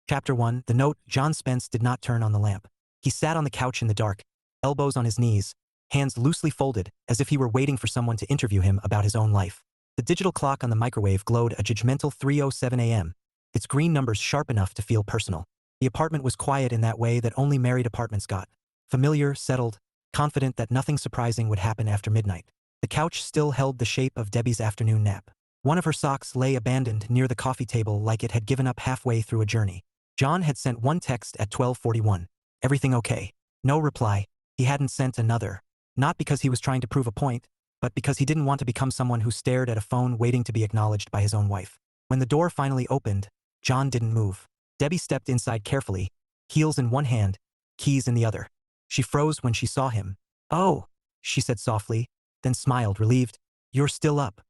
Chapter 1. The note. John Spence did not turn on the lamp. He sat on the couch in the dark, elbows on his knees, hands loosely folded, as if he were waiting for someone to interview him about his own life. The digital clock on the microwave glowed a judgmental 3:07 a.m., its green numbers sharp enough to feel personal. The apartment was quiet in that way that only married apartments got. Familiar, settled, confident that nothing surprising would happen after midnight. The couch still held the shape of Debbie's afternoon nap. One of her socks lay abandoned near the coffee table like it had given up halfway through a journey. John had sent one text at 12:41. Everything okay? No reply. He hadn't sent another. Not because he was trying to prove a point, but because he didn't want to become someone who stared at a phone waiting to be acknowledged by his own wife. When the door finally opened, John didn't move. Debbie stepped inside carefully, heels in one hand, keys in the other. She froze when she saw him. "Oh," she said softly, then smiled, relieved. "You're still up,"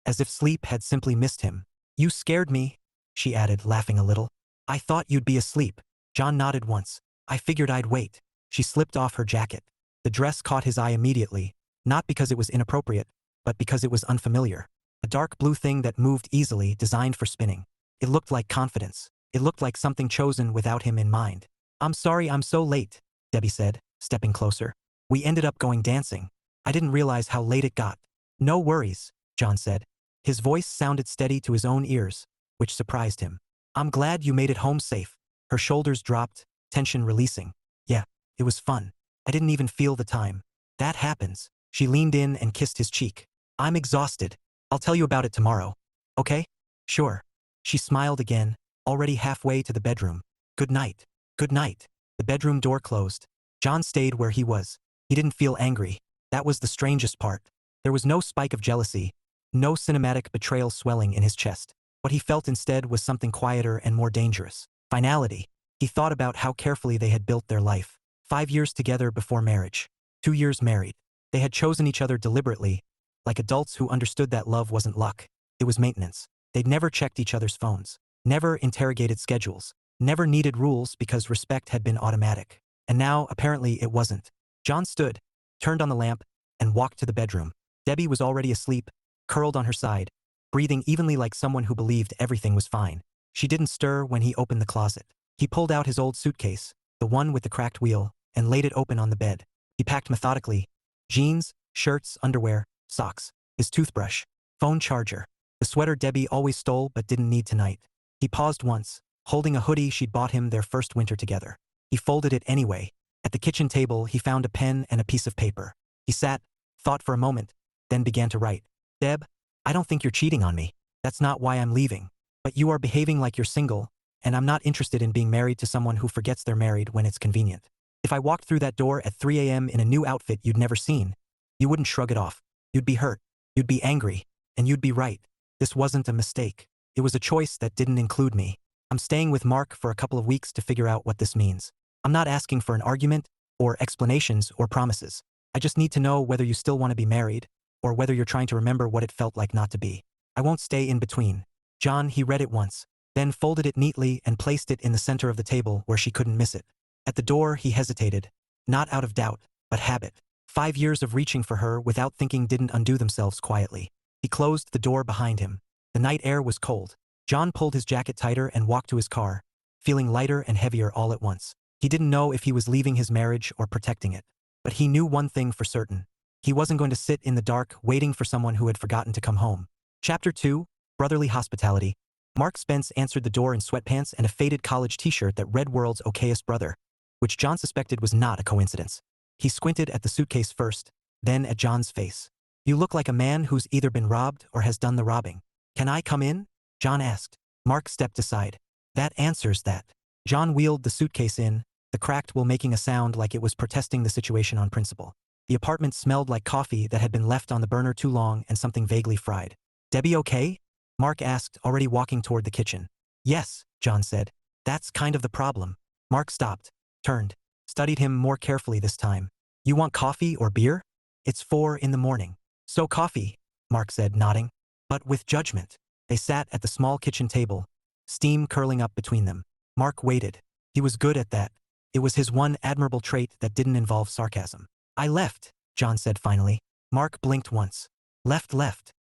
as if sleep had simply missed him. "You scared me," she added, laughing a little. "I thought you'd be asleep." John nodded once. "I figured I'd wait." She slipped off her jacket. The dress caught his eye immediately, not because it was inappropriate, but because it was unfamiliar. A dark blue thing that moved easily, designed for spinning. It looked like confidence. It looked like something chosen without him in mind. "I'm sorry I'm so late," Debbie said, stepping closer. "We ended up going dancing. I didn't realize how late it got." "No worries," John said. His voice sounded steady to his own ears, which surprised him. "I'm glad you made it home safe." Her shoulders dropped, tension releasing. "Yeah, it was fun. I didn't even feel the time." "That happens." She leaned in and kissed his cheek. "I'm exhausted. I'll tell you about it tomorrow. Okay?" "Sure." She smiled again, already halfway to the bedroom. "Good night." "Good night." The bedroom door closed. John stayed where he was. He didn't feel angry. That was the strangest part. There was no spike of jealousy, no cinematic betrayal swelling in his chest. What he felt instead was something quieter and more dangerous. Finality. He thought about how carefully they had built their life. 5 years together before marriage. 2 years married. They had chosen each other deliberately, like adults who understood that love wasn't luck. It was maintenance. They'd never checked each other's phones. Never interrogated schedules. Never needed rules because respect had been automatic. And now, apparently, it wasn't. John stood, turned on the lamp, and walked to the bedroom. Debbie was already asleep, curled on her side, breathing evenly like someone who believed everything was fine. She didn't stir when he opened the closet. He pulled out his old suitcase, the one with the cracked wheel, and laid it open on the bed. He packed methodically. Jeans, shirts, underwear, socks, his toothbrush, phone charger, the sweater Debbie always stole but didn't need tonight. He paused once, holding a hoodie she'd bought him their first winter together. He folded it anyway. At the kitchen table, he found a pen and a piece of paper. He sat, thought for a moment, then began to write. "Deb, I don't think you're cheating on me. That's not why I'm leaving. But you are behaving like you're single, and I'm not interested in being married to someone who forgets they're married when it's convenient. If I walked through that door at 3 a.m. in a new outfit you'd never seen, you wouldn't shrug it off. You'd be hurt. You'd be angry. And you'd be right. This wasn't a mistake. It was a choice that didn't include me. I'm staying with Mark for a couple of weeks to figure out what this means. I'm not asking for an argument, or explanations, or promises. I just need to know whether you still want to be married, or whether you're trying to remember what it felt like not to be. I won't stay in between." John, he read it once, then folded it neatly and placed it in the center of the table where she couldn't miss it. At the door, he hesitated, not out of doubt, but habit. 5 years of reaching for her without thinking didn't undo themselves quietly. He closed the door behind him. The night air was cold. John pulled his jacket tighter and walked to his car, feeling lighter and heavier all at once. He didn't know if he was leaving his marriage or protecting it. But he knew one thing for certain. He wasn't going to sit in the dark waiting for someone who had forgotten to come home. Chapter 2. Brotherly Hospitality. Mark Spence answered the door in sweatpants and a faded college t-shirt that read "World's Okayest Brother," which John suspected was not a coincidence. He squinted at the suitcase first, then at John's face. "You look like a man who's either been robbed or has done the robbing. Can I come in?" John asked. Mark stepped aside. "That answers that." John wheeled the suitcase in, the cracked wheel making a sound like it was protesting the situation on principle. The apartment smelled like coffee that had been left on the burner too long and something vaguely fried. "Debbie okay?" Mark asked, already walking toward the kitchen. "Yes," John said. "That's kind of the problem." Mark stopped, turned, studied him more carefully this time. "You want coffee or beer?" "It's 4 in the morning." "So coffee," Mark said, nodding. But with judgment. They sat at the small kitchen table, steam curling up between them. Mark waited. He was good at that. It was his one admirable trait that didn't involve sarcasm. "I left," John said finally. Mark blinked once. Left.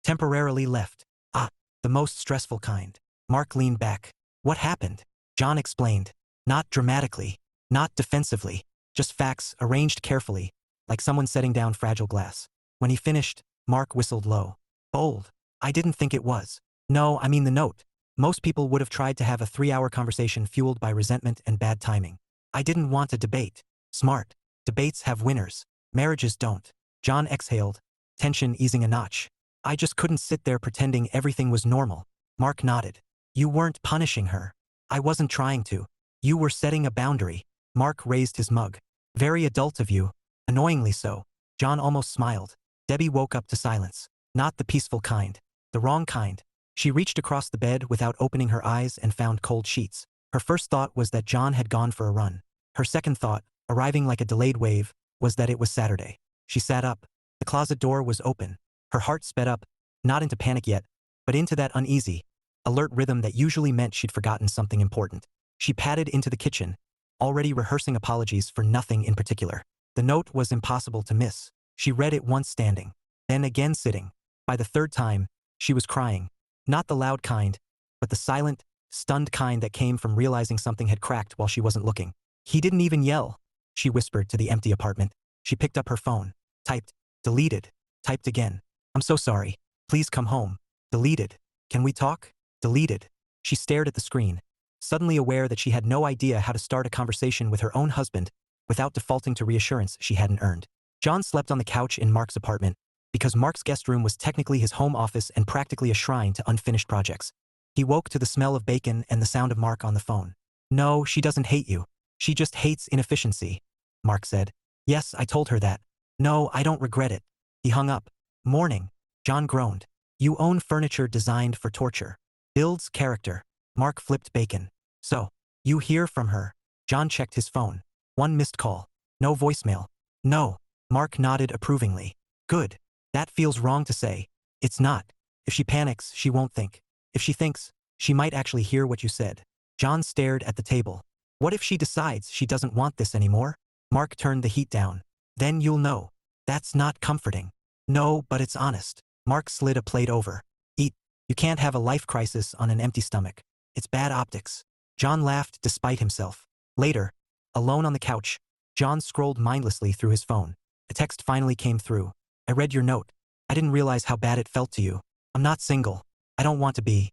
Temporarily left. Ah, the most stressful kind. Mark leaned back. "What happened?" John explained. Not dramatically. Not defensively. Just facts arranged carefully, like someone setting down fragile glass. When he finished, Mark whistled low. Bold. I didn't think it was. No, I mean the note. Most people would have tried to have a 3-hour conversation fueled by resentment and bad timing. I didn't want a debate. Smart. Debates have winners. Marriages don't. John exhaled, tension easing a notch. I just couldn't sit there pretending everything was normal. Mark nodded. You weren't punishing her. I wasn't trying to. You were setting a boundary. Mark raised his mug. Very adult of you. Annoyingly so. John almost smiled. Debbie woke up to silence. Not the peaceful kind. The wrong kind. She reached across the bed without opening her eyes and found cold sheets. Her first thought was that John had gone for a run. Her second thought, arriving like a delayed wave, was that it was Saturday. She sat up. The closet door was open. Her heart sped up, not into panic yet, but into that uneasy, alert rhythm that usually meant she'd forgotten something important. She padded into the kitchen, already rehearsing apologies for nothing in particular. The note was impossible to miss. She read it once standing, then again sitting. By the third time, she was crying. Not the loud kind, but the silent, stunned kind that came from realizing something had cracked while she wasn't looking. He didn't even yell, she whispered to the empty apartment. She picked up her phone, typed, deleted, typed again. I'm so sorry. Please come home. Deleted. Can we talk? Deleted. She stared at the screen, suddenly aware that she had no idea how to start a conversation with her own husband without defaulting to reassurance she hadn't earned. John slept on the couch in Mark's apartment because Mark's guest room was technically his home office and practically a shrine to unfinished projects. He woke to the smell of bacon and the sound of Mark on the phone. No, she doesn't hate you. She just hates inefficiency, Mark said. Yes, I told her that. No, I don't regret it. He hung up. Morning. John groaned. You own furniture designed for torture. Builds character. Mark flipped bacon. So, you hear from her. John checked his phone. One missed call. No voicemail. No. Mark nodded approvingly. Good. That feels wrong to say. It's not. If she panics, she won't think. If she thinks, she might actually hear what you said. John stared at the table. What if she decides she doesn't want this anymore? Mark turned the heat down. Then you'll know. That's not comforting. No, but it's honest. Mark slid a plate over. Eat. You can't have a life crisis on an empty stomach. It's bad optics. John laughed despite himself. Later, alone on the couch, John scrolled mindlessly through his phone. A text finally came through. I read your note. I didn't realize how bad it felt to you. I'm not single. I don't want to be.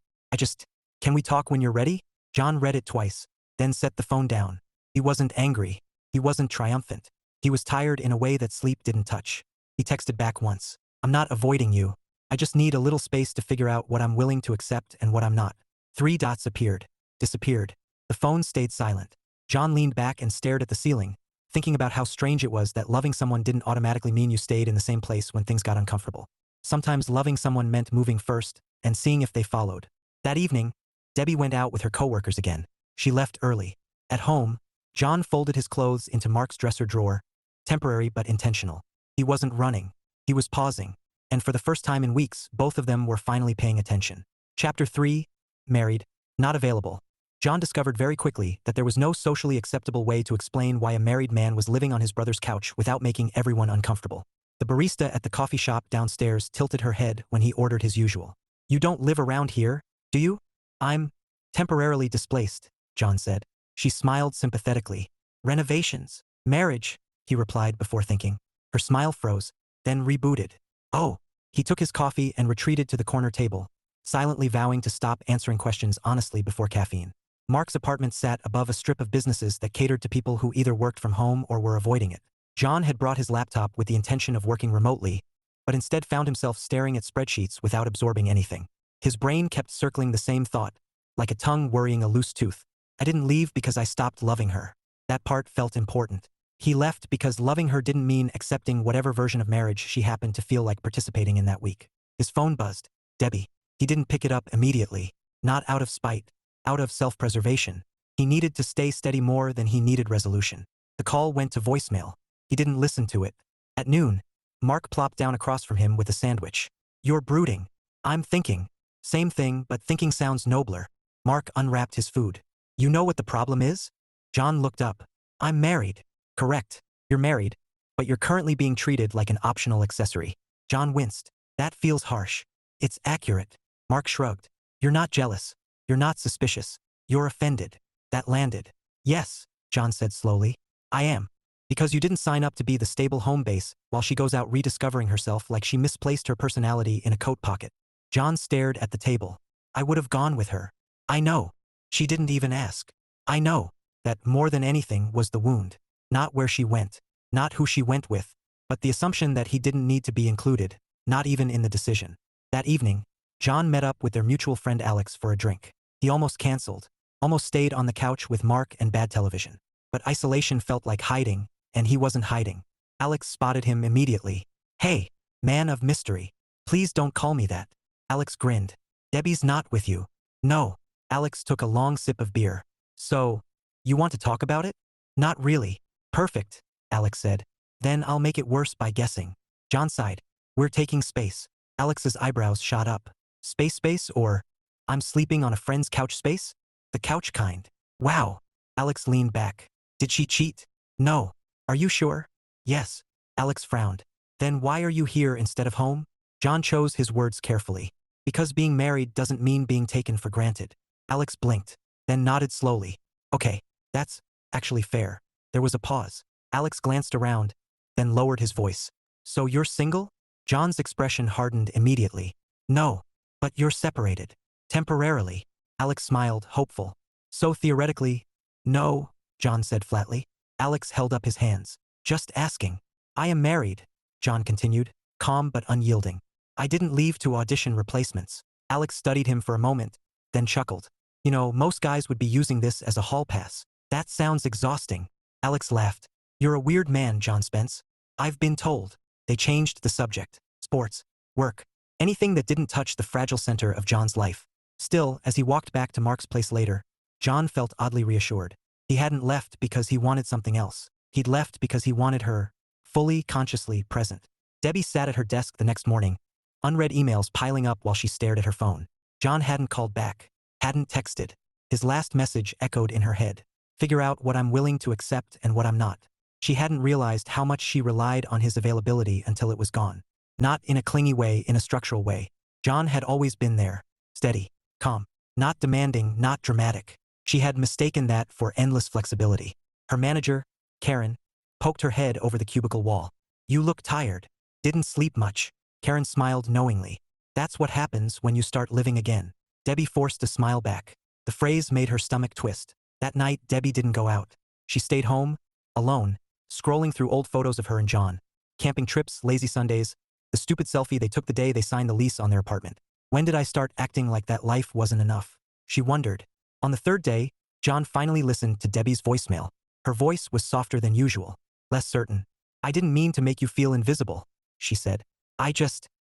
Can we talk when you're ready? John read it twice, then set the phone down. He wasn't angry. He wasn't triumphant. He was tired in a way that sleep didn't touch. He texted back once. I'm not avoiding you. I just need a little space to figure out what I'm willing to accept and what I'm not. 3 dots appeared. Disappeared. The phone stayed silent. John leaned back and stared at the ceiling, thinking about how strange it was that loving someone didn't automatically mean you stayed in the same place when things got uncomfortable. Sometimes loving someone meant moving first and seeing if they followed. That evening, Debbie went out with her coworkers again. She left early. At home, John folded his clothes into Mark's dresser drawer, temporary but intentional. He wasn't running. He was pausing. And for the first time in weeks, both of them were finally paying attention. Chapter 3, Married, Not Available. John discovered very quickly that there was no socially acceptable way to explain why a married man was living on his brother's couch without making everyone uncomfortable. The barista at the coffee shop downstairs tilted her head when he ordered his usual. You don't live around here, do you? I'm temporarily displaced, John said. She smiled sympathetically. Renovations. Marriage, he replied before thinking. Her smile froze, then rebooted. Oh. He took his coffee and retreated to the corner table, silently vowing to stop answering questions honestly before caffeine. Mark's apartment sat above a strip of businesses that catered to people who either worked from home or were avoiding it. John had brought his laptop with the intention of working remotely, but instead found himself staring at spreadsheets without absorbing anything. His brain kept circling the same thought, like a tongue worrying a loose tooth. I didn't leave because I stopped loving her. That part felt important. He left because loving her didn't mean accepting whatever version of marriage she happened to feel like participating in that week. His phone buzzed. Debbie. He didn't pick it up immediately, not out of spite, out of self-preservation. He needed to stay steady more than he needed resolution. The call went to voicemail. He didn't listen to it. At noon, Mark plopped down across from him with a sandwich. You're brooding. I'm thinking. Same thing, but thinking sounds nobler. Mark unwrapped his food. You know what the problem is? John looked up. I'm married. Correct. You're married, but you're currently being treated like an optional accessory. John winced. That feels harsh. It's accurate. Mark shrugged. You're not jealous. You're not suspicious. You're offended. That landed. Yes, John said slowly. I am. Because you didn't sign up to be the stable home base while she goes out rediscovering herself like she misplaced her personality in a coat pocket. John stared at the table. I would have gone with her. I know. She didn't even ask. I know. That more than anything was the wound. Not where she went. Not who she went with. But the assumption that he didn't need to be included. Not even in the decision. That evening, John met up with their mutual friend Alex for a drink. He almost canceled. Almost stayed on the couch with Mark and bad television. But isolation felt like hiding, and he wasn't hiding. Alex spotted him immediately. Hey, man of mystery. Please don't call me that. Alex grinned. Debbie's not with you. No. Alex took a long sip of beer. So, you want to talk about it? Not really. Perfect, Alex said. Then I'll make it worse by guessing. John sighed. We're taking space. Alex's eyebrows shot up. Space or I'm sleeping on a friend's couch space? The couch kind. Wow. Alex leaned back. Did she cheat? No. Are you sure? Yes. Alex frowned. Then why are you here instead of home? John chose his words carefully. Because being married doesn't mean being taken for granted. Alex blinked, then nodded slowly. Okay, that's actually fair. There was a pause. Alex glanced around, then lowered his voice. So you're single? John's expression hardened immediately. No, but you're separated. Temporarily. Alex smiled, hopeful. So theoretically, no, John said flatly. Alex held up his hands. Just asking. I am married, John continued, calm but unyielding. I didn't leave to audition replacements. Alex studied him for a moment, then chuckled. You know, most guys would be using this as a hall pass. That sounds exhausting. Alex laughed. You're a weird man, John Spence. I've been told. They changed the subject. Sports. Work. Anything that didn't touch the fragile center of John's life. Still, as he walked back to Mark's place later, John felt oddly reassured. He hadn't left because he wanted something else. He'd left because he wanted her, fully, consciously present. Debbie sat at her desk the next morning, unread emails piling up while she stared at her phone. John hadn't called back, hadn't texted. His last message echoed in her head. Figure out what I'm willing to accept and what I'm not. She hadn't realized how much she relied on his availability until it was gone. Not in a clingy way, in a structural way. John had always been there. Steady. Calm. Not demanding, not dramatic. She had mistaken that for endless flexibility. Her manager, Karen, poked her head over the cubicle wall. You look tired. Didn't sleep much. Karen smiled knowingly. That's what happens when you start living again. Debbie forced a smile back. The phrase made her stomach twist. That night, Debbie didn't go out. She stayed home, alone, scrolling through old photos of her and John. Camping trips, lazy Sundays, the stupid selfie they took the day they signed the lease on their apartment. When did I start acting like that life wasn't enough? She wondered. On the third day, John finally listened to Debbie's voicemail. Her voice was softer than usual, less certain. I didn't mean to make you feel invisible, she said. I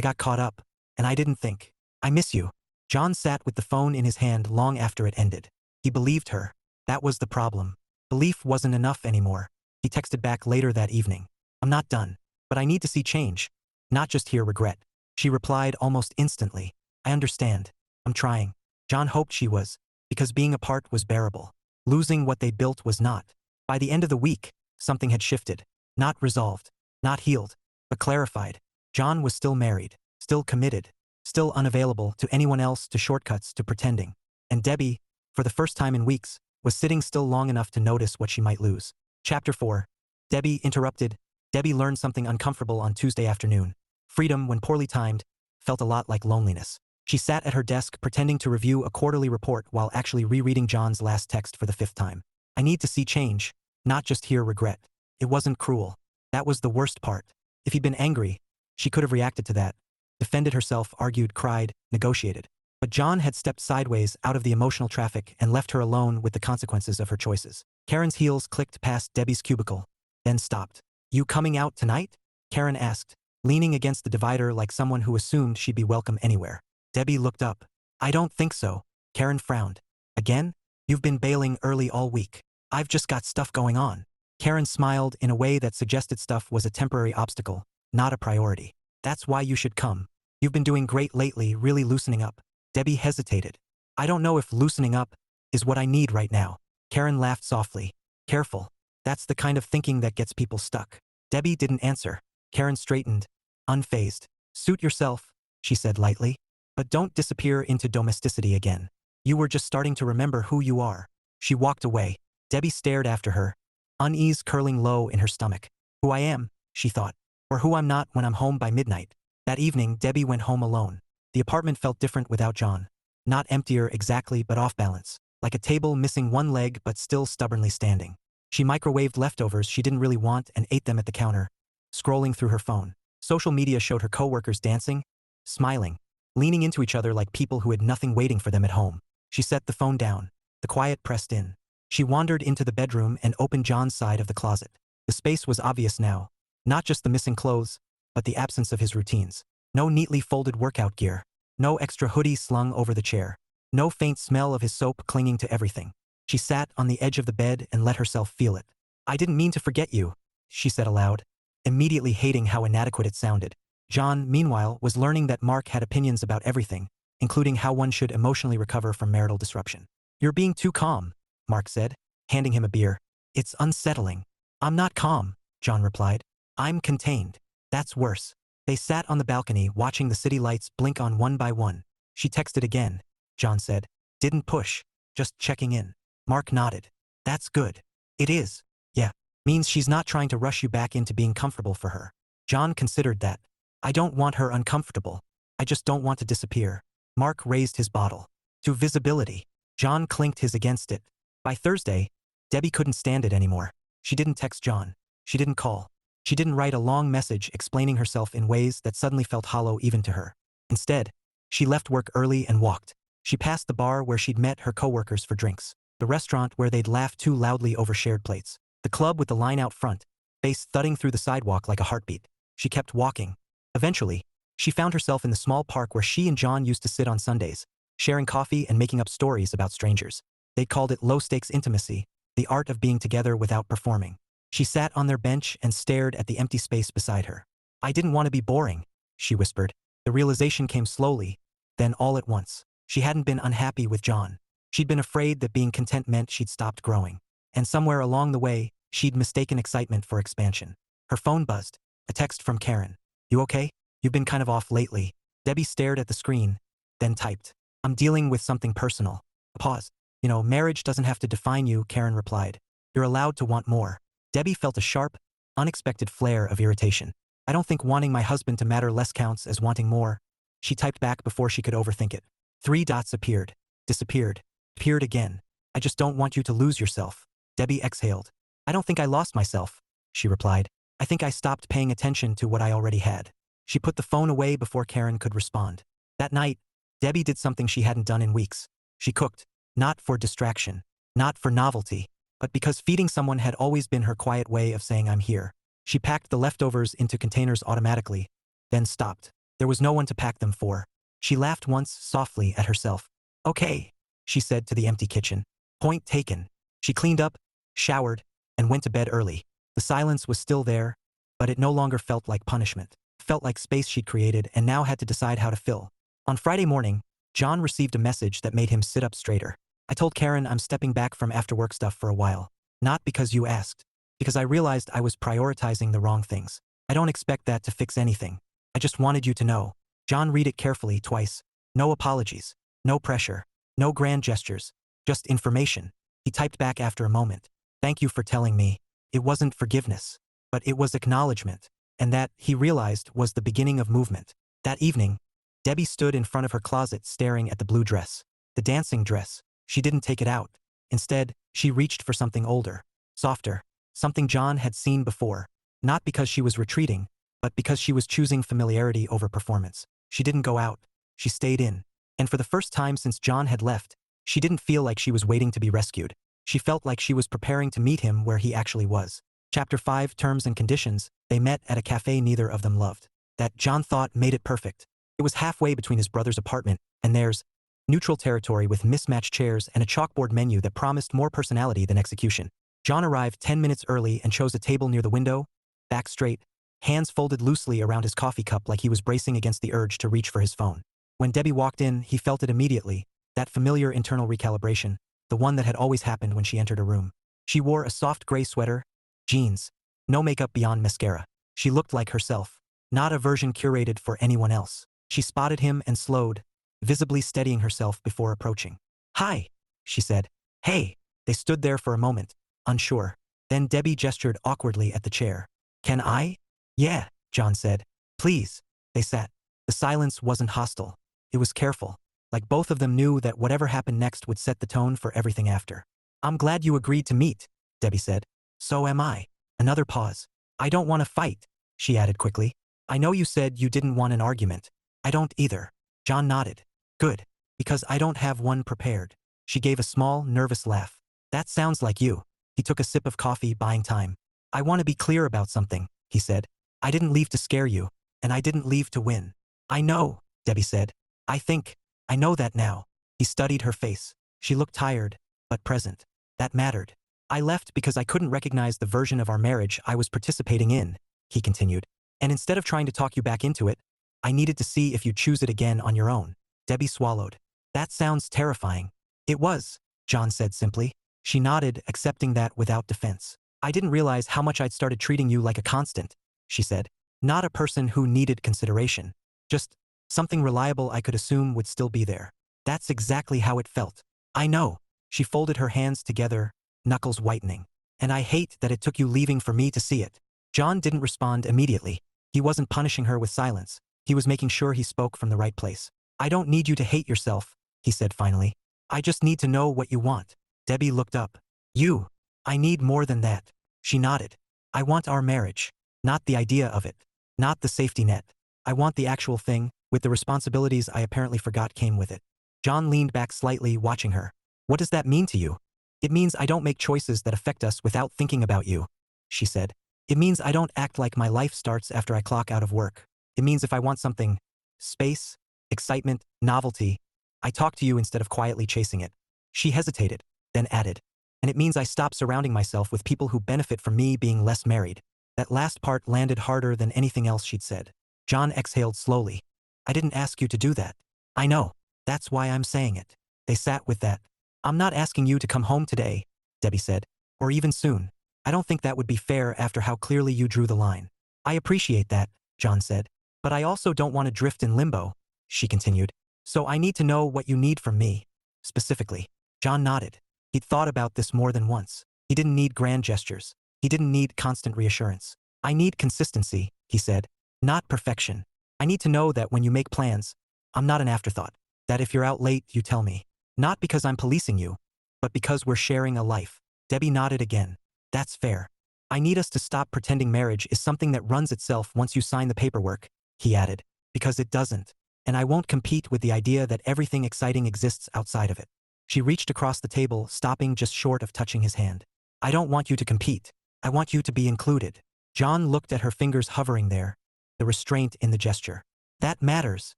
got caught up, and I didn't think. I miss you. John sat with the phone in his hand long after it ended. He believed her. That was the problem. Belief wasn't enough anymore. He texted back later that evening. I'm not done, but I need to see change. Not just hear regret. She replied almost instantly. I understand. I'm trying. John hoped she was, because being apart was bearable. Losing what they built was not. By the end of the week, something had shifted. Not resolved. Not healed. But clarified. John was still married. Still committed. Still unavailable to anyone else, to shortcuts, to pretending. And Debbie, for the first time in weeks, was sitting still long enough to notice what she might lose. Chapter 4. Debbie interrupted. Debbie learned something uncomfortable on Tuesday afternoon. Freedom, when poorly timed, felt a lot like loneliness. She sat at her desk pretending to review a quarterly report while actually rereading John's last text for the 5th time. I need to see change, not just hear regret. It wasn't cruel. That was the worst part. If he'd been angry, she could have reacted to that. Defended herself, argued, cried, negotiated. But John had stepped sideways out of the emotional traffic and left her alone with the consequences of her choices. Karen's heels clicked past Debbie's cubicle, then stopped. You coming out tonight? Karen asked, leaning against the divider like someone who assumed she'd be welcome anywhere. Debbie looked up. I don't think so. Karen frowned. Again? You've been bailing early all week. I've just got stuff going on. Karen smiled in a way that suggested stuff was a temporary obstacle, not a priority. That's why you should come. You've been doing great lately, really loosening up. Debbie hesitated. I don't know if loosening up is what I need right now. Karen laughed softly. Careful. That's the kind of thinking that gets people stuck. Debbie didn't answer. Karen straightened, unfazed. Suit yourself, she said lightly. But don't disappear into domesticity again. You were just starting to remember who you are. She walked away. Debbie stared after her, unease curling low in her stomach. Who I am, she thought, or who I'm not when I'm home by midnight. That evening, Debbie went home alone. The apartment felt different without John. Not emptier exactly, but off balance. Like a table missing one leg but still stubbornly standing. She microwaved leftovers she didn't really want and ate them at the counter, scrolling through her phone. Social media showed her coworkers dancing, smiling, leaning into each other like people who had nothing waiting for them at home. She set the phone down. The quiet pressed in. She wandered into the bedroom and opened John's side of the closet. The space was obvious now. Not just the missing clothes, but the absence of his routines. No neatly folded workout gear. No extra hoodie slung over the chair. No faint smell of his soap clinging to everything. She sat on the edge of the bed and let herself feel it. I didn't mean to forget you, she said aloud, immediately hating how inadequate it sounded. John, meanwhile, was learning that Mark had opinions about everything, including how one should emotionally recover from marital disruption. You're being too calm, Mark said, handing him a beer. It's unsettling. I'm not calm, John replied. I'm contained. That's worse. They sat on the balcony watching the city lights blink on one by one. She texted again, John said. Didn't push. Just checking in. Mark nodded. That's good. It is. Yeah. Means she's not trying to rush you back into being comfortable for her. John considered that. I don't want her uncomfortable. I just don't want to disappear. Mark raised his bottle. To visibility. John clinked his against it. By Thursday, Debbie couldn't stand it anymore. She didn't text John. She didn't call. She didn't write a long message explaining herself in ways that suddenly felt hollow even to her. Instead, she left work early and walked. She passed the bar where she'd met her coworkers for drinks. The restaurant where they'd laughed too loudly over shared plates. The club with the line out front, face thudding through the sidewalk like a heartbeat. She kept walking. Eventually, she found herself in the small park where she and John used to sit on Sundays, sharing coffee and making up stories about strangers. They called it low-stakes intimacy, the art of being together without performing. She sat on their bench and stared at the empty space beside her. I didn't want to be boring, she whispered. The realization came slowly, then all at once. She hadn't been unhappy with John. She'd been afraid that being content meant she'd stopped growing. And somewhere along the way, she'd mistaken excitement for expansion. Her phone buzzed. A text from Karen. You okay? You've been kind of off lately. Debbie stared at the screen, then typed. I'm dealing with something personal. A pause. Marriage doesn't have to define you, Karen replied. You're allowed to want more. Debbie felt a sharp, unexpected flare of irritation. I don't think wanting my husband to matter less counts as wanting more. She typed back before she could overthink it. 3 dots appeared, disappeared, appeared again. I just don't want you to lose yourself. Debbie exhaled. I don't think I lost myself, she replied. I think I stopped paying attention to what I already had. She put the phone away before Karen could respond. That night, Debbie did something she hadn't done in weeks. She cooked, not for distraction, not for novelty, but because feeding someone had always been her quiet way of saying I'm here. She packed the leftovers into containers automatically, then stopped. There was no one to pack them for. She laughed once softly at herself. Okay, she said to the empty kitchen. Point taken. She cleaned up, showered, and went to bed early. The silence was still there, but it no longer felt like punishment. It felt like space she'd created and now had to decide how to fill. On Friday morning, John received a message that made him sit up straighter. I told Karen I'm stepping back from after-work stuff for a while. Not because you asked. Because I realized I was prioritizing the wrong things. I don't expect that to fix anything. I just wanted you to know. John read it carefully twice. No apologies. No pressure. No grand gestures. Just information. He typed back after a moment. Thank you for telling me. It wasn't forgiveness. But it was acknowledgement. And that, he realized, was the beginning of movement. That evening, Debbie stood in front of her closet staring at the blue dress. The dancing dress. She didn't take it out. Instead, she reached for something older, softer, something John had seen before. Not because she was retreating, but because she was choosing familiarity over performance. She didn't go out. She stayed in. And for the first time since John had left, she didn't feel like she was waiting to be rescued. She felt like she was preparing to meet him where he actually was. Chapter 5, Terms and Conditions. They met at a cafe neither of them loved. That, John thought, made it perfect. It was halfway between his brother's apartment and theirs. Neutral territory with mismatched chairs and a chalkboard menu that promised more personality than execution. John arrived 10 minutes early and chose a table near the window, back straight, hands folded loosely around his coffee cup like he was bracing against the urge to reach for his phone. When Debbie walked in, he felt it immediately, that familiar internal recalibration, the one that had always happened when she entered a room. She wore a soft gray sweater, jeans, no makeup beyond mascara. She looked like herself, not a version curated for anyone else. She spotted him and slowed, visibly steadying herself before approaching. Hi, she said. Hey. They stood there for a moment, unsure. Then Debbie gestured awkwardly at the chair. Can I? Yeah, John said. Please. They sat. The silence wasn't hostile. It was careful. Like both of them knew that whatever happened next would set the tone for everything after. I'm glad you agreed to meet, Debbie said. So am I. Another pause. I don't want to fight, she added quickly. I know you said you didn't want an argument. I don't either. John nodded. Good. Because I don't have one prepared. She gave a small, nervous laugh. That sounds like you. He took a sip of coffee, buying time. I want to be clear about something, he said. I didn't leave to scare you, and I didn't leave to win. I know, Debbie said. I know that now. He studied her face. She looked tired, but present. That mattered. I left because I couldn't recognize the version of our marriage I was participating in, he continued. And instead of trying to talk you back into it, I needed to see if you'd choose it again on your own. Debbie swallowed. That sounds terrifying. It was, John said simply. She nodded, accepting that without defense. I didn't realize how much I'd started treating you like a constant, she said. Not a person who needed consideration. Just something reliable I could assume would still be there. That's exactly how it felt. I know. She folded her hands together, knuckles whitening. And I hate that it took you leaving for me to see it. John didn't respond immediately. He wasn't punishing her with silence. He was making sure he spoke from the right place. I don't need you to hate yourself, he said finally. I just need to know what you want. Debbie looked up. You. I need more than that. She nodded. I want our marriage. Not the idea of it. Not the safety net. I want the actual thing, with the responsibilities I apparently forgot came with it. John leaned back slightly, watching her. What does that mean to you? It means I don't make choices that affect us without thinking about you, she said. It means I don't act like my life starts after I clock out of work. It means if I want something, space, excitement, novelty, I talk to you instead of quietly chasing it. She hesitated, then added. And it means I stop surrounding myself with people who benefit from me being less married. That last part landed harder than anything else she'd said. John exhaled slowly. I didn't ask you to do that. I know. That's why I'm saying it. They sat with that. I'm not asking you to come home today, Debbie said. Or even soon. I don't think that would be fair after how clearly you drew the line. I appreciate that, John said. But I also don't want to drift in limbo, she continued. So I need to know what you need from me. Specifically. John nodded. He'd thought about this more than once. He didn't need grand gestures. He didn't need constant reassurance. I need consistency, he said. Not perfection. I need to know that when you make plans, I'm not an afterthought. That if you're out late, you tell me. Not because I'm policing you, but because we're sharing a life. Debbie nodded again. That's fair. I need us to stop pretending marriage is something that runs itself once you sign the paperwork, he added. Because it doesn't. And I won't compete with the idea that everything exciting exists outside of it. She reached across the table, stopping just short of touching his hand. I don't want you to compete. I want you to be included. John looked at her fingers hovering there, the restraint in the gesture. That matters,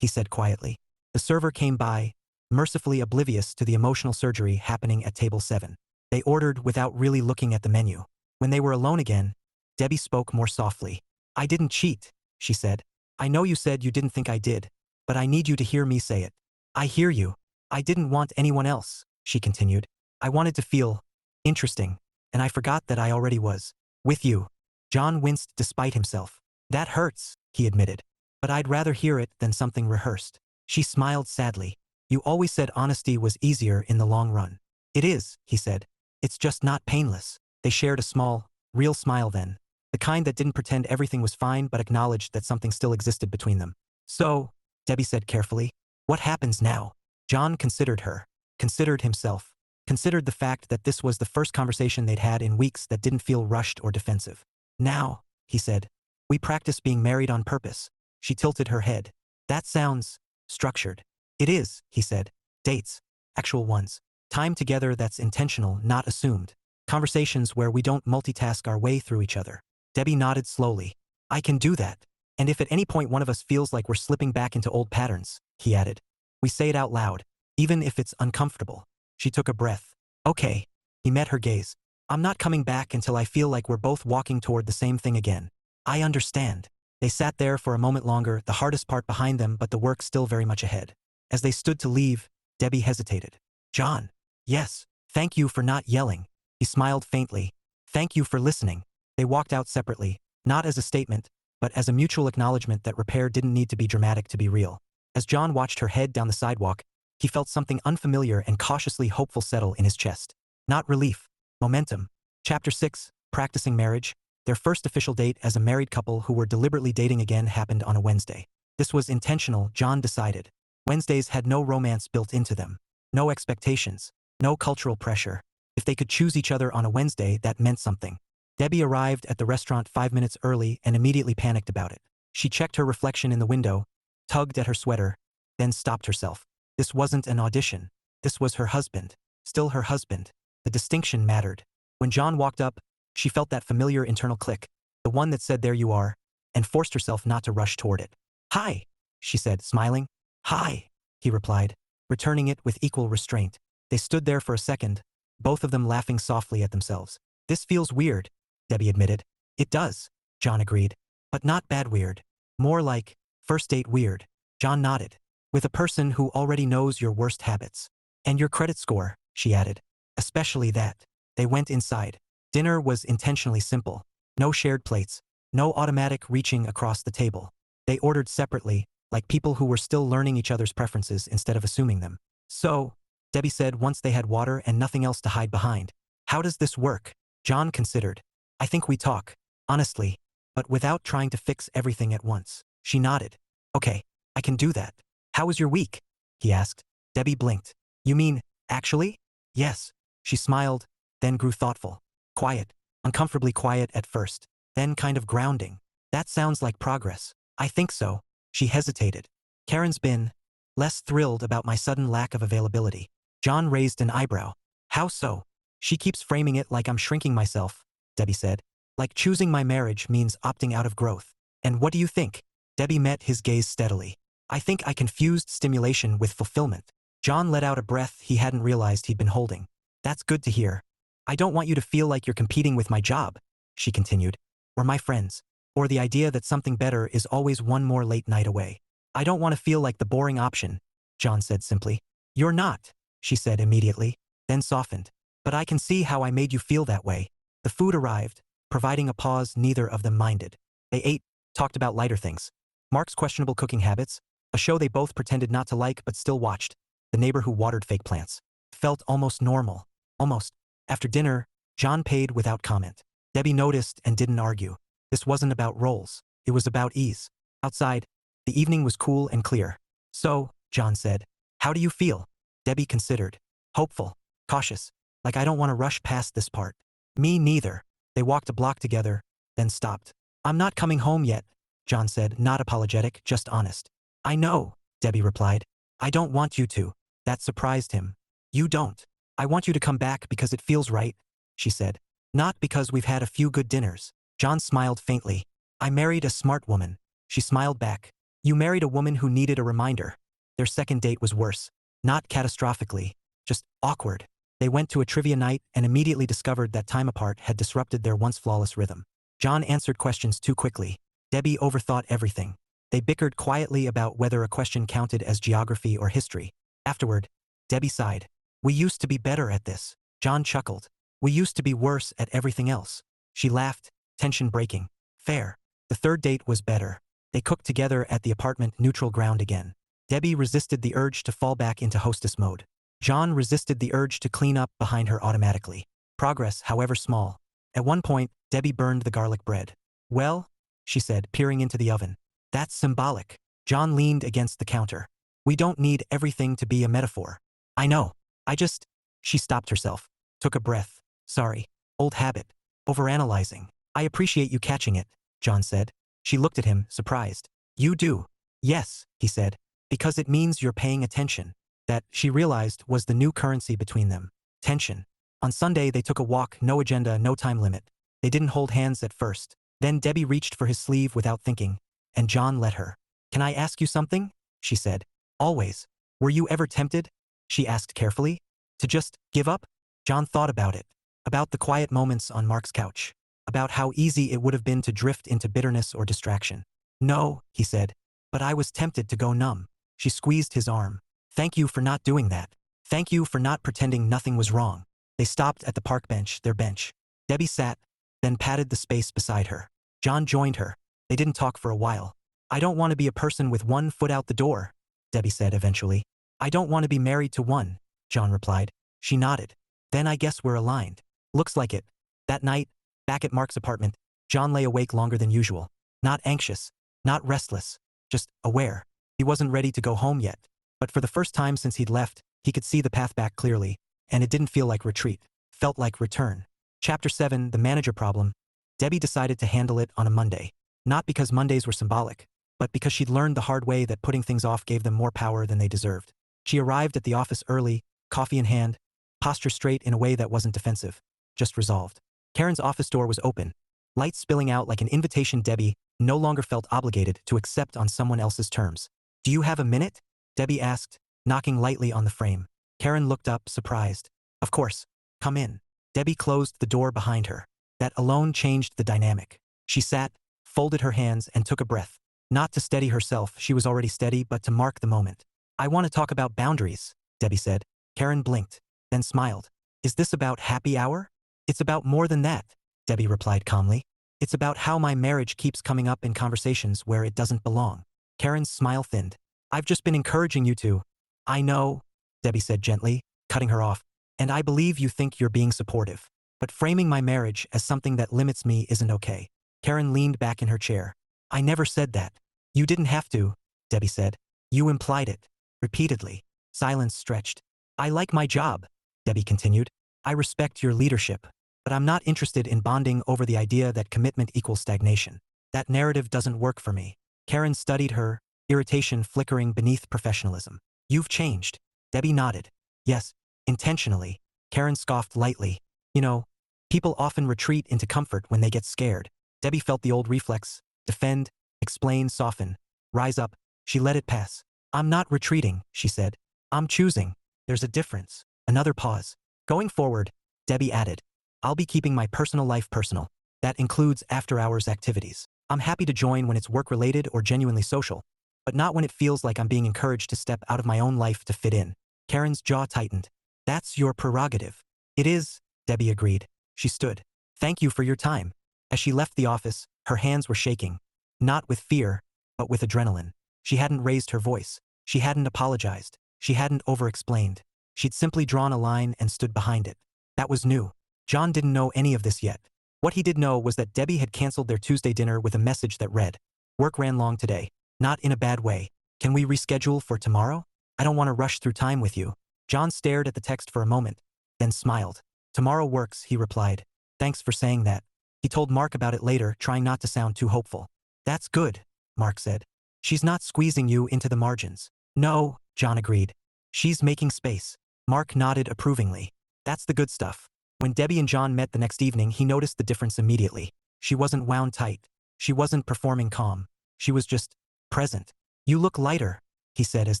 he said quietly. The server came by, mercifully oblivious to the emotional surgery happening at table 7. They ordered without really looking at the menu. When they were alone again, Debbie spoke more softly. I didn't cheat, she said. I know you said you didn't think I did, but I need you to hear me say it. I hear you. I didn't want anyone else, she continued. I wanted to feel interesting, and I forgot that I already was. With you. John winced despite himself. That hurts, he admitted. But I'd rather hear it than something rehearsed. She smiled sadly. You always said honesty was easier in the long run. It is, he said. It's just not painless. They shared a small, real smile then. The kind that didn't pretend everything was fine but acknowledged that something still existed between them. So, Debbie said carefully, what happens now? John considered her, considered himself, considered the fact that this was the first conversation they'd had in weeks that didn't feel rushed or defensive. Now, he said, we practice being married on purpose. She tilted her head. That sounds structured. It is, he said. Dates. Actual ones. Time together that's intentional, not assumed. Conversations where we don't multitask our way through each other. Debbie nodded slowly. I can do that. And if at any point one of us feels like we're slipping back into old patterns, he added, we say it out loud, even if it's uncomfortable. She took a breath. Okay. He met her gaze. I'm not coming back until I feel like we're both walking toward the same thing again. I understand. They sat there for a moment longer, the hardest part behind them but the work still very much ahead. As they stood to leave, Debbie hesitated. John. Yes. Thank you for not yelling. He smiled faintly. Thank you for listening. They walked out separately, not as a statement, but as a mutual acknowledgement that repair didn't need to be dramatic to be real. As John watched her head down the sidewalk, he felt something unfamiliar and cautiously hopeful settle in his chest. Not relief. Momentum. Chapter 6, Practicing Marriage. Their first official date as a married couple who were deliberately dating again happened on a Wednesday. This was intentional, John decided. Wednesdays had no romance built into them. No expectations. No cultural pressure. If they could choose each other on a Wednesday, that meant something. Debbie arrived at the restaurant 5 minutes early and immediately panicked about it. She checked her reflection in the window, tugged at her sweater, then stopped herself. This wasn't an audition. This was her husband. Still her husband. The distinction mattered. When John walked up, she felt that familiar internal click, the one that said, "There you are," and forced herself not to rush toward it. "Hi," she said, smiling. "Hi," he replied, returning it with equal restraint. They stood there for a second, both of them laughing softly at themselves. "This feels weird," Debbie admitted. "It does," John agreed. "But not bad weird. More like first date weird." John nodded. "With a person who already knows your worst habits. And your credit score," she added. "Especially that." They went inside. Dinner was intentionally simple. No shared plates. No automatic reaching across the table. They ordered separately, like people who were still learning each other's preferences instead of assuming them. "So," Debbie said once they had water and nothing else to hide behind, "how does this work?" John considered. "I think we talk. Honestly. But without trying to fix everything at once." She nodded. "Okay, I can do that." "How was your week?" he asked. Debbie blinked. "You mean, actually?" "Yes." She smiled, then grew thoughtful. Quiet. Uncomfortably quiet at first. Then kind of grounding. "That sounds like progress." "I think so." She hesitated. "Karen's been less thrilled about my sudden lack of availability." John raised an eyebrow. "How so?" "She keeps framing it like I'm shrinking myself," Debbie said. "Like choosing my marriage means opting out of growth." "And what do you think?" Debbie met his gaze steadily. "I think I confused stimulation with fulfillment." John let out a breath he hadn't realized he'd been holding. "That's good to hear." "I don't want you to feel like you're competing with my job," she continued. "Or my friends. Or the idea that something better is always one more late night away. I don't want to feel like the boring option," John said simply. "You're not," she said immediately, then softened. "But I can see how I made you feel that way." The food arrived, providing a pause neither of them minded. They ate, talked about lighter things. Mark's questionable cooking habits, a show they both pretended not to like but still watched, the neighbor who watered fake plants. Felt almost normal. Almost. After dinner, John paid without comment. Debbie noticed and didn't argue. This wasn't about roles. It was about ease. Outside, the evening was cool and clear. "So," John said, "how do you feel?" Debbie considered. "Hopeful. Cautious. Like I don't want to rush past this part." "Me neither." They walked a block together, then stopped. "I'm not coming home yet," John said, not apologetic, just honest. "I know," Debbie replied. "I don't want you to." That surprised him. "You don't." "I want you to come back because it feels right," she said. "Not because we've had a few good dinners." John smiled faintly. "I married a smart woman." She smiled back. "You married a woman who needed a reminder." Their second date was worse. Not catastrophically. Just awkward. They went to a trivia night and immediately discovered that time apart had disrupted their once flawless rhythm. John answered questions too quickly. Debbie overthought everything. They bickered quietly about whether a question counted as geography or history. Afterward, Debbie sighed. "We used to be better at this." John chuckled. "We used to be worse at everything else." She laughed, tension breaking. "Fair." The third date was better. They cooked together at the apartment neutral ground again. Debbie resisted the urge to fall back into hostess mode. John resisted the urge to clean up behind her automatically. Progress, however small. At one point, Debbie burned the garlic bread. "Well," she said, peering into the oven. "That's symbolic." John leaned against the counter. "We don't need everything to be a metaphor." "I know. I just..." She stopped herself. Took a breath. "Sorry. Old habit. Overanalyzing." "I appreciate you catching it," John said. She looked at him, surprised. "You do?" "Yes," he said. "Because it means you're paying attention." That, she realized, was the new currency between them. Tension. On Sunday they took a walk, no agenda, no time limit. They didn't hold hands at first. Then Debbie reached for his sleeve without thinking, and John let her. "Can I ask you something?" she said. "Always." "Were you ever tempted?" she asked carefully. "To just give up?" John thought about it. About the quiet moments on Mark's couch. About how easy it would have been to drift into bitterness or distraction. "No," he said. "But I was tempted to go numb." She squeezed his arm. "Thank you for not doing that. Thank you for not pretending nothing was wrong." They stopped at the park bench, their bench. Debbie sat, then patted the space beside her. John joined her. They didn't talk for a while. "I don't want to be a person with one foot out the door," Debbie said eventually. "I don't want to be married to one," John replied. She nodded. Then I guess we're aligned. Looks like it. That night, back at Mark's apartment, John lay awake longer than usual. Not anxious, not restless, just aware. He wasn't ready to go home yet. But for the first time since he'd left, he could see the path back clearly, and it didn't feel like retreat. Felt like return. Chapter 7, The Manager Problem. Debbie decided to handle it on a Monday. Not because Mondays were symbolic, but because she'd learned the hard way that putting things off gave them more power than they deserved. She arrived at the office early, coffee in hand, posture straight in a way that wasn't defensive, just resolved. Karen's office door was open, lights spilling out like an invitation. Debbie no longer felt obligated to accept on someone else's terms. "Do you have a minute?" Debbie asked, knocking lightly on the frame. Karen looked up, surprised. "Of course. Come in." Debbie closed the door behind her. That alone changed the dynamic. She sat, folded her hands, and took a breath. Not to steady herself, she was already steady, but to mark the moment. "I want to talk about boundaries," Debbie said. Karen blinked, then smiled. "Is this about happy hour?" "It's about more than that," Debbie replied calmly. "It's about how my marriage keeps coming up in conversations where it doesn't belong." Karen's smile thinned. "I've just been encouraging you to." "I know," Debbie said gently, cutting her off. "And I believe you think you're being supportive. But framing my marriage as something that limits me isn't okay." Karen leaned back in her chair. "I never said that." "You didn't have to," Debbie said. "You implied it." Repeatedly. Silence stretched. "I like my job," Debbie continued. "I respect your leadership. But I'm not interested in bonding over the idea that commitment equals stagnation. That narrative doesn't work for me." Karen studied her, irritation flickering beneath professionalism. "You've changed." Debbie nodded. "Yes, intentionally." Karen scoffed lightly. "You know, people often retreat into comfort when they get scared." Debbie felt the old reflex. Defend, explain, soften, rise up. She let it pass. "I'm not retreating," she said. "I'm choosing." "There's a difference." Another pause. "Going forward," Debbie added, "I'll be keeping my personal life personal. That includes after-hours activities. I'm happy to join when it's work-related or genuinely social, but not when it feels like I'm being encouraged to step out of my own life to fit in." Karen's jaw tightened. "That's your prerogative." "It is," Debbie agreed. She stood. "Thank you for your time." As she left the office, her hands were shaking. Not with fear, but with adrenaline. She hadn't raised her voice. She hadn't apologized. She hadn't over-explained. She'd simply drawn a line and stood behind it. That was new. John didn't know any of this yet. What he did know was that Debbie had canceled their Tuesday dinner with a message that read, "Work ran long today. Not in a bad way. Can we reschedule for tomorrow? I don't want to rush through time with you." John stared at the text for a moment, then smiled. "Tomorrow works," he replied. "Thanks for saying that." He told Mark about it later, trying not to sound too hopeful. "That's good," Mark said. "She's not squeezing you into the margins." "No," John agreed. "She's making space." Mark nodded approvingly. "That's the good stuff." When Debbie and John met the next evening, he noticed the difference immediately. She wasn't wound tight. She wasn't performing calm. She was just present. "You look lighter," he said as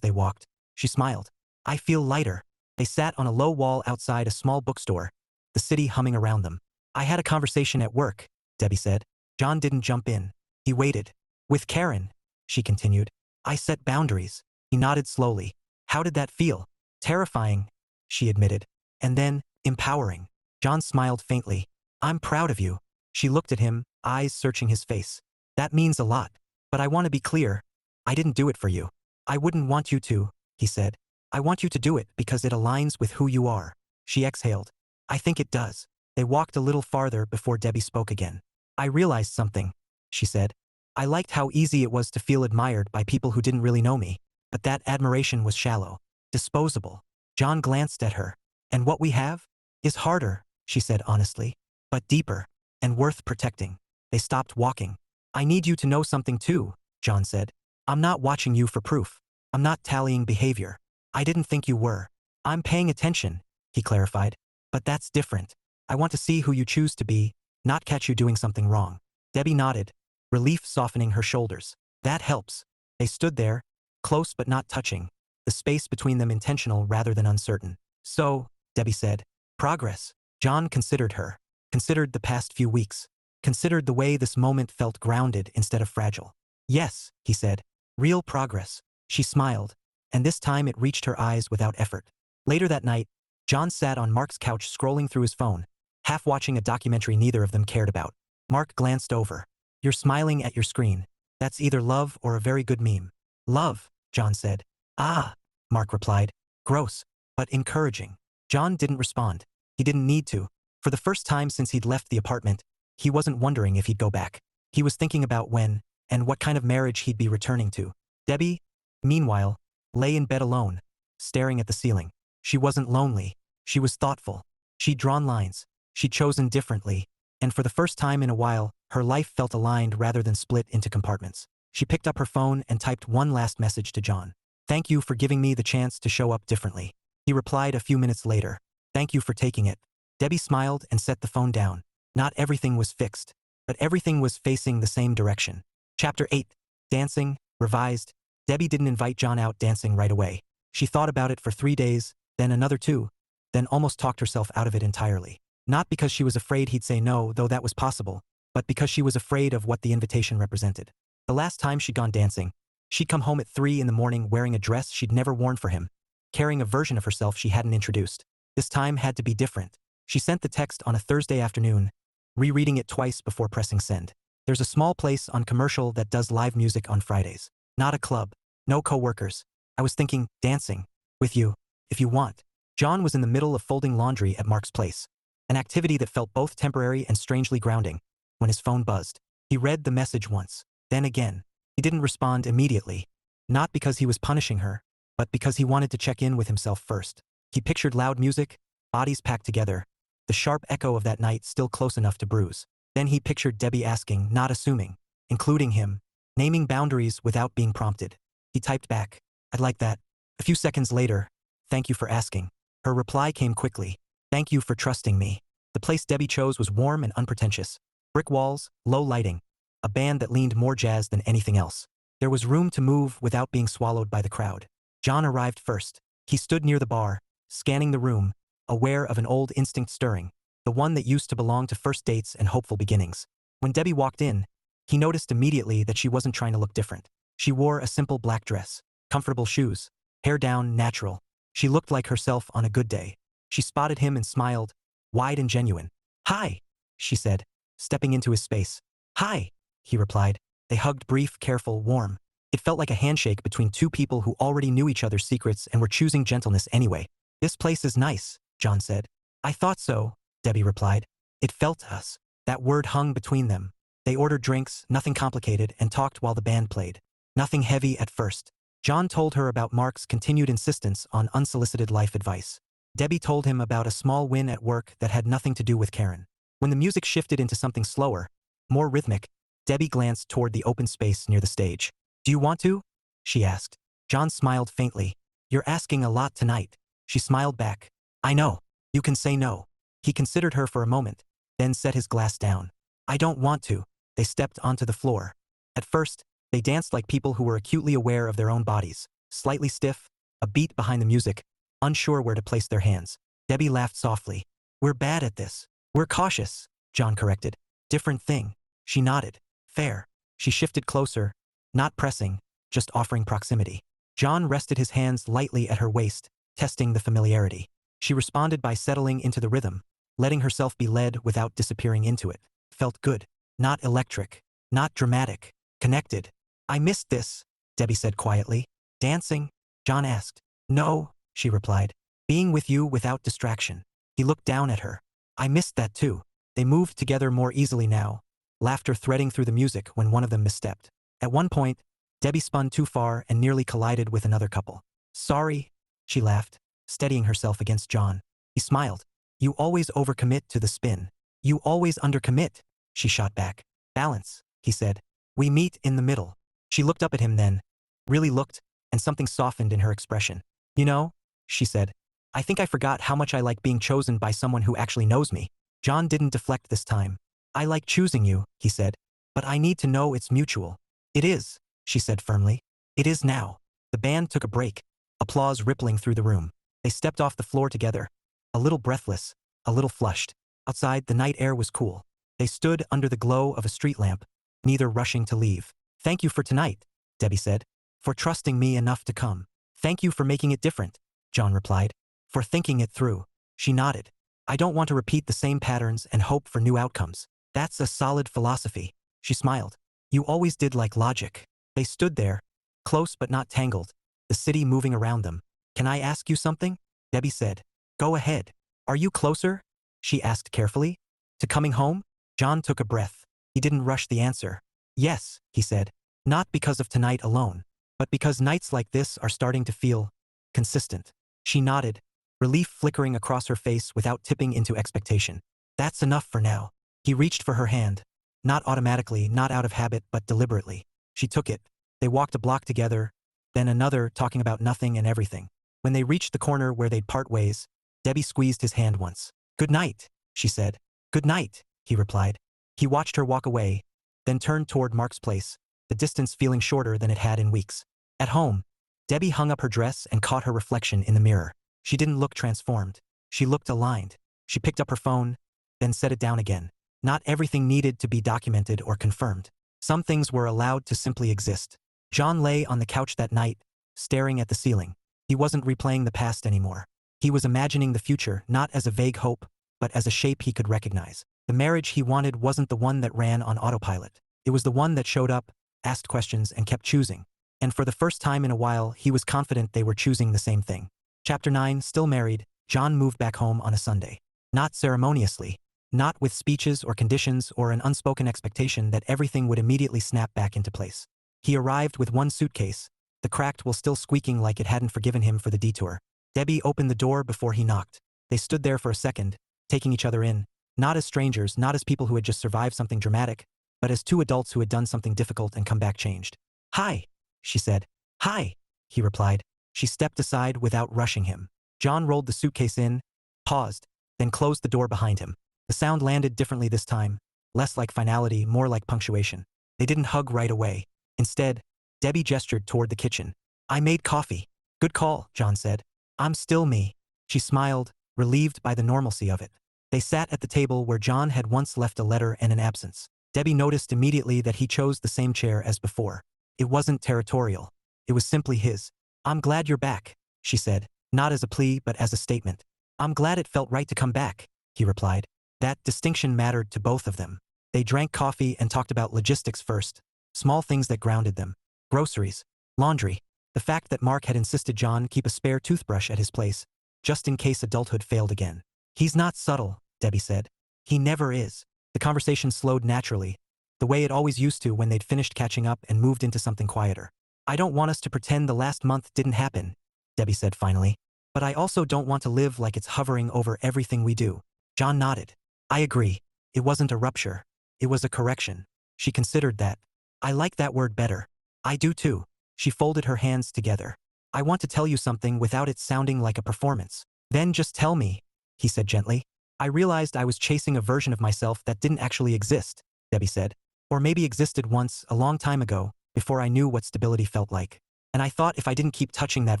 they walked. She smiled. "I feel lighter." They sat on a low wall outside a small bookstore, the city humming around them. "I had a conversation at work," Debbie said. John didn't jump in. He waited. "With Karen," she continued. "I set boundaries." He nodded slowly. "How did that feel?" "Terrifying," she admitted. "And then, empowering." John smiled faintly. "I'm proud of you." She looked at him, eyes searching his face. "That means a lot. But I want to be clear. I didn't do it for you." "I wouldn't want you to," he said. "I want you to do it because it aligns with who you are." She exhaled. "I think it does." They walked a little farther before Debbie spoke again. "I realized something," she said. "I liked how easy it was to feel admired by people who didn't really know me. But that admiration was shallow. Disposable." John glanced at her. "And what we have is harder," she said honestly. "But deeper. And worth protecting." They stopped walking. "I need you to know something too," John said. "I'm not watching you for proof. I'm not tallying behavior. I didn't think you were." "I'm paying attention," he clarified. "But that's different. I want to see who you choose to be, not catch you doing something wrong." Debbie nodded, relief softening her shoulders. "That helps." They stood there, close but not touching, the space between them intentional rather than uncertain. "So," Debbie said, "progress." John considered her, considered the past few weeks, considered the way this moment felt grounded instead of fragile. "Yes," he said, "real progress." She smiled, and this time it reached her eyes without effort. Later that night, John sat on Mark's couch scrolling through his phone, half watching a documentary neither of them cared about. Mark glanced over. "You're smiling at your screen. That's either love or a very good meme." "Love," John said. "Ah," Mark replied. "Gross, but encouraging." John didn't respond. He didn't need to. For the first time since he'd left the apartment, he wasn't wondering if he'd go back. He was thinking about when and what kind of marriage he'd be returning to. Debbie, meanwhile, lay in bed alone, staring at the ceiling. She wasn't lonely. She was thoughtful. She'd drawn lines. She'd chosen differently. And for the first time in a while, her life felt aligned rather than split into compartments. She picked up her phone and typed one last message to John. "Thank you for giving me the chance to show up differently." He replied a few minutes later. "Thank you for taking it." Debbie smiled and set the phone down. Not everything was fixed, but everything was facing the same direction. Chapter 8. Dancing, revised. Debbie didn't invite John out dancing right away. She thought about it for 3 days, then another 2, then almost talked herself out of it entirely. Not because she was afraid he'd say no, though that was possible, but because she was afraid of what the invitation represented. The last time she'd gone dancing, she'd come home at 3 in the morning wearing a dress she'd never worn for him, carrying a version of herself she hadn't introduced. This time had to be different. She sent the text on a Thursday afternoon, rereading it twice before pressing send. "There's a small place on Commercial that does live music on Fridays. Not a club. No co-workers. I was thinking, dancing. With you. If you want." John was in the middle of folding laundry at Mark's place, an activity that felt both temporary and strangely grounding, when his phone buzzed. He read the message once, then again. He didn't respond immediately, not because he was punishing her, but because he wanted to check in with himself first. He pictured loud music, bodies packed together, the sharp echo of that night still close enough to bruise. Then he pictured Debbie asking, not assuming, including him, naming boundaries without being prompted. He typed back, "I'd like that." A few seconds later, "Thank you for asking." Her reply came quickly, "Thank you for trusting me." The place Debbie chose was warm and unpretentious. Brick walls, low lighting, a band that leaned more jazz than anything else. There was room to move without being swallowed by the crowd. John arrived first. He stood near the bar, scanning the room, aware of an old instinct stirring, the one that used to belong to first dates and hopeful beginnings. When Debbie walked in, he noticed immediately that she wasn't trying to look different. She wore a simple black dress, comfortable shoes, hair down, natural. She looked like herself on a good day. She spotted him and smiled, wide and genuine. "Hi," she said, stepping into his space. "Hi," he replied. They hugged, brief, careful, warm. It felt like a handshake between two people who already knew each other's secrets and were choosing gentleness anyway. "This place is nice," John said. "I thought so," Debbie replied. "It felt us." That word hung between them. They ordered drinks, nothing complicated, and talked while the band played. Nothing heavy at first. John told her about Mark's continued insistence on unsolicited life advice. Debbie told him about a small win at work that had nothing to do with Karen. When the music shifted into something slower, more rhythmic, Debbie glanced toward the open space near the stage. "Do you want to?" she asked. John smiled faintly. "You're asking a lot tonight." She smiled back. "I know. You can say no." He considered her for a moment, then set his glass down. "I don't want to." They stepped onto the floor. At first, they danced like people who were acutely aware of their own bodies, slightly stiff, a beat behind the music, unsure where to place their hands. Debbie laughed softly. "We're bad at this." "We're cautious," John corrected. "Different thing." She nodded. "Fair." She shifted closer, not pressing, just offering proximity. John rested his hands lightly at her waist, testing the familiarity. She responded by settling into the rhythm, letting herself be led without disappearing into it. Felt good. Not electric. Not dramatic. Connected. "I missed this," Debbie said quietly. "Dancing?" John asked. "No," she replied. "Being with you without distraction." He looked down at her. "I missed that too." They moved together more easily now, laughter threading through the music when one of them misstepped. At one point, Debbie spun too far and nearly collided with another couple. "Sorry," she laughed, steadying herself against John. He smiled. "You always overcommit to the spin." "You always undercommit," she shot back. "Balance," he said. "We meet in the middle." She looked up at him then, really looked, and something softened in her expression. "You know," she said, "I think I forgot how much I like being chosen by someone who actually knows me." John didn't deflect this time. "I like choosing you," he said, "but I need to know it's mutual." "It is," she said firmly. "It is now." The band took a break, applause rippling through the room. They stepped off the floor together, a little breathless, a little flushed. Outside, the night air was cool. They stood under the glow of a street lamp, neither rushing to leave. "Thank you for tonight," Debbie said. "For trusting me enough to come." "Thank you for making it different," John replied. "For thinking it through." She nodded. "I don't want to repeat the same patterns and hope for new outcomes." "That's a solid philosophy." She smiled. "You always did like logic." They stood there, close but not tangled, the city moving around them. "Can I ask you something?" Debbie said. "Go ahead." "Are you closer?" she asked carefully. To coming home? John took a breath. He didn't rush the answer. Yes, he said. Not because of tonight alone, but because nights like this are starting to feel consistent. She nodded, relief flickering across her face without tipping into expectation. That's enough for now. He reached for her hand. Not automatically, not out of habit, but deliberately. She took it. They walked a block together, then another, talking about nothing and everything. When they reached the corner where they'd part ways, Debbie squeezed his hand once. Good night, she said. Good night, he replied. He watched her walk away, then turned toward Mark's place, the distance feeling shorter than it had in weeks. At home, Debbie hung up her dress and caught her reflection in the mirror. She didn't look transformed. She looked aligned. She picked up her phone, then set it down again. Not everything needed to be documented or confirmed. Some things were allowed to simply exist. John lay on the couch that night, staring at the ceiling. He wasn't replaying the past anymore. He was imagining the future, not as a vague hope, but as a shape he could recognize. The marriage he wanted wasn't the one that ran on autopilot. It was the one that showed up, asked questions, and kept choosing. And for the first time in a while, he was confident they were choosing the same thing. Chapter 9, Still married, John moved back home on a Sunday. Not ceremoniously. Not with speeches or conditions or an unspoken expectation that everything would immediately snap back into place. He arrived with one suitcase, the cracked wheel still squeaking like it hadn't forgiven him for the detour. Debbie opened the door before he knocked. They stood there for a second, taking each other in, not as strangers, not as people who had just survived something dramatic, but as two adults who had done something difficult and come back changed. Hi, she said. Hi, he replied. She stepped aside without rushing him. John rolled the suitcase in, paused, then closed the door behind him. The sound landed differently this time, less like finality, more like punctuation. They didn't hug right away. Instead, Debbie gestured toward the kitchen. I made coffee. Good call, John said. I'm still me. She smiled, relieved by the normalcy of it. They sat at the table where John had once left a letter and an absence. Debbie noticed immediately that he chose the same chair as before. It wasn't territorial. It was simply his. I'm glad you're back, she said, not as a plea but as a statement. I'm glad it felt right to come back, he replied. That distinction mattered to both of them. They drank coffee and talked about logistics first, small things that grounded them. Groceries, laundry, the fact that Mark had insisted John keep a spare toothbrush at his place, just in case adulthood failed again. He's not subtle, Debbie said. He never is. The conversation slowed naturally, the way it always used to when they'd finished catching up and moved into something quieter. I don't want us to pretend the last month didn't happen, Debbie said finally. But I also don't want to live like it's hovering over everything we do. John nodded. I agree. It wasn't a rupture. It was a correction. She considered that. I like that word better. I do too. She folded her hands together. I want to tell you something without it sounding like a performance. Then just tell me, he said gently. I realized I was chasing a version of myself that didn't actually exist, Debbie said. Or maybe existed once, a long time ago, before I knew what stability felt like. And I thought if I didn't keep touching that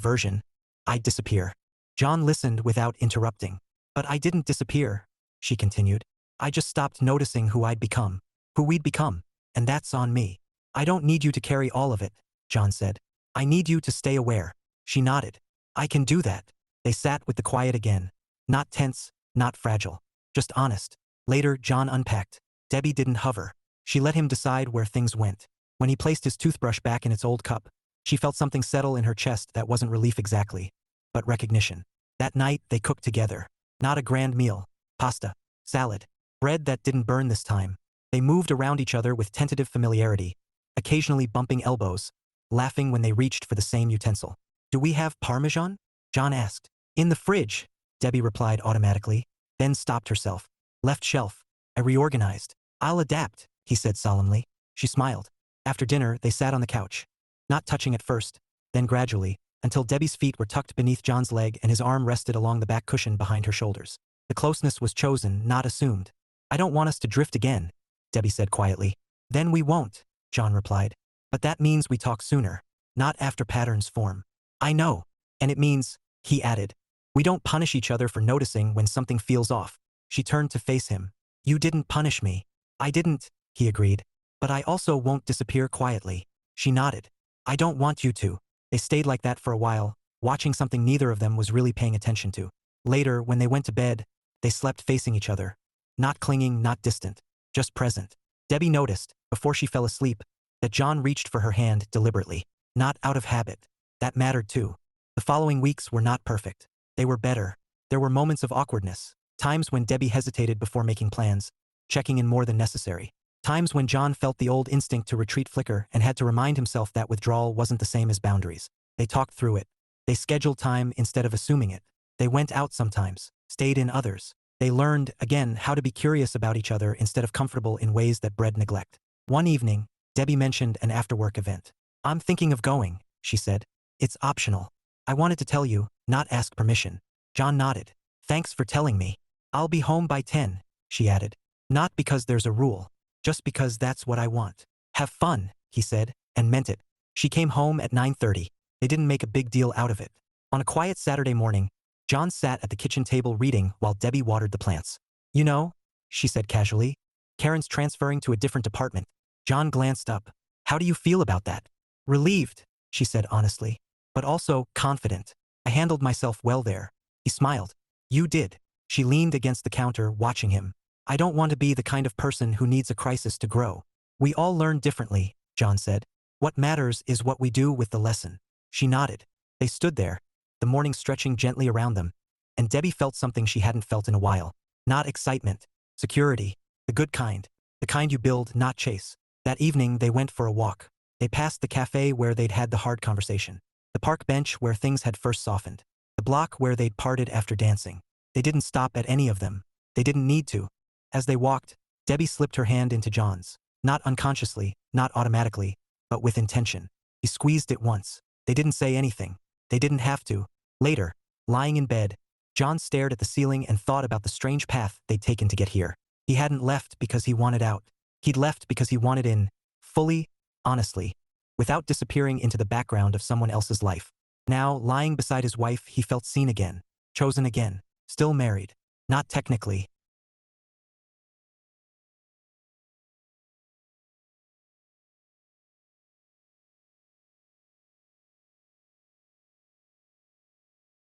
version, I'd disappear. John listened without interrupting. But I didn't disappear, she continued. I just stopped noticing who I'd become, who we'd become, and that's on me. I don't need you to carry all of it, John said. I need you to stay aware. She nodded. I can do that. They sat with the quiet again. Not tense, not fragile. Just honest. Later, John unpacked. Debbie didn't hover. She let him decide where things went. When he placed his toothbrush back in its old cup, she felt something settle in her chest that wasn't relief exactly, but recognition. That night, they cooked together. Not a grand meal. Pasta. Salad. Bread that didn't burn this time. They moved around each other with tentative familiarity, occasionally bumping elbows, laughing when they reached for the same utensil. Do we have Parmesan? John asked. In the fridge, Debbie replied automatically, then stopped herself. Left shelf. I reorganized. I'll adapt, he said solemnly. She smiled. After dinner, they sat on the couch. Not touching at first, then gradually, until Debbie's feet were tucked beneath John's leg and his arm rested along the back cushion behind her shoulders. The closeness was chosen, not assumed. I don't want us to drift again, Debbie said quietly. Then we won't, John replied. But that means we talk sooner, not after patterns form. I know. And it means, he added, we don't punish each other for noticing when something feels off. She turned to face him. You didn't punish me. I didn't, he agreed. But I also won't disappear quietly. She nodded. I don't want you to. They stayed like that for a while, watching something neither of them was really paying attention to. Later, when they went to bed, they slept facing each other. Not clinging, not distant, just present. Debbie noticed, before she fell asleep, that John reached for her hand deliberately. Not out of habit. That mattered too. The following weeks were not perfect. They were better. There were moments of awkwardness, Times when Debbie hesitated before making plans, checking in more than necessary. Times when John felt the old instinct to retreat flicker and had to remind himself that withdrawal wasn't the same as boundaries. They talked through it. They scheduled time instead of assuming it. They went out sometimes, stayed in others. They learned, again, how to be curious about each other instead of comfortable in ways that bred neglect. One evening, Debbie mentioned an after-work event. "I'm thinking of going," she said. "It's optional. I wanted to tell you, not ask permission." John nodded. "Thanks for telling me. I'll be home by 10, she added. "Not because there's a rule, just because that's what I want." "Have fun," he said, and meant it. She came home at 9:30. They didn't make a big deal out of it. On a quiet Saturday morning, John sat at the kitchen table reading while Debbie watered the plants. "You know," she said casually, "Karen's transferring to a different department." John glanced up. "How do you feel about that?" "Relieved," she said honestly, "but also confident. I handled myself well there." He smiled. "You did." She leaned against the counter, watching him. "I don't want to be the kind of person who needs a crisis to grow." "We all learn differently," John said. "What matters is what we do with the lesson." She nodded. They stood there, the morning stretching gently around them, and Debbie felt something she hadn't felt in a while. Not excitement, security, the good kind, the kind you build, not chase. That evening they went for a walk. They passed the cafe where they'd had the hard conversation, the park bench where things had first softened, the block where they'd parted after dancing. They didn't stop at any of them. They didn't need to. As they walked, Debbie slipped her hand into John's. Not unconsciously, not automatically, but with intention. He squeezed it once. They didn't say anything. They didn't have to. Later, lying in bed, John stared at the ceiling and thought about the strange path they'd taken to get here. He hadn't left because he wanted out. He'd left because he wanted in, fully, honestly, without disappearing into the background of someone else's life. Now, lying beside his wife, he felt seen again, chosen again, still married. Not technically,